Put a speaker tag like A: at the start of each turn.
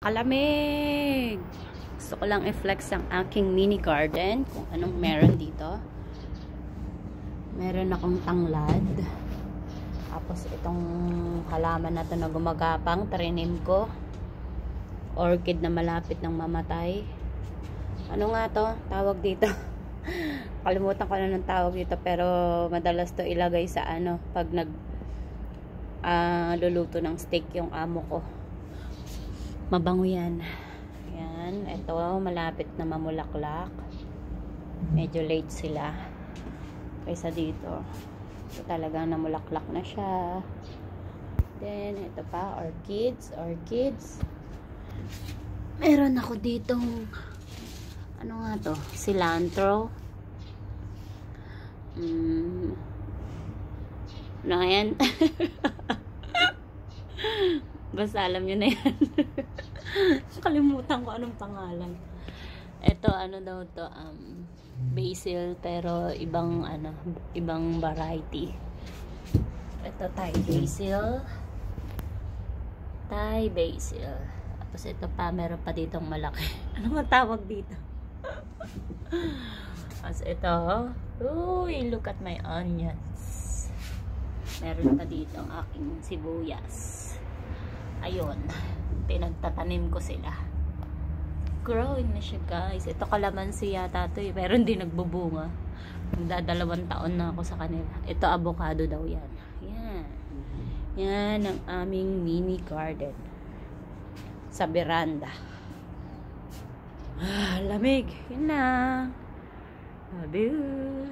A: Kalamig! Gusto ko lang i-flex ang aking mini garden kung anong meron dito. Meron akong tanglad. Tapos itong halaman na to na gumagapang, tarinim ko. Orchid na malapit ng mamatay. Ano nga to? Tawag dito. Kalimutan ko na ng tawag dito, pero madalas to ilagay sa pag luluto ng steak yung amo ko. Mabango yan. Yan. Ito, malapit na mamulaklak. Medyo late sila. Kaysa dito. Ito talagang namulaklak na siya. Then, ito pa. Orchids. Orchids. Meron ako ditong ano nga to? Cilantro. Ano yan? Basta alam nyo na yan. Kalimutan ko anong pangalan. Ito ano daw to, basil, pero ibang ibang variety. Ito Thai basil. Thai basil. Tapos ito pa, meron pa ditong malaki. Ano nga tawag dito? Tapos ito, uy, look at my onions. Meron pa dito ang aking sibuyas. Ayun, pinagtatanim ko sila. Growing na siya, guys. Ito kalamansi yata to, pero hindi nagbubunga. Magdadalawang taon na ako sa kanila. Ito avocado daw yan. Yan. Yan ang aming mini garden sa veranda. Lamig. Yun lang. Adieu.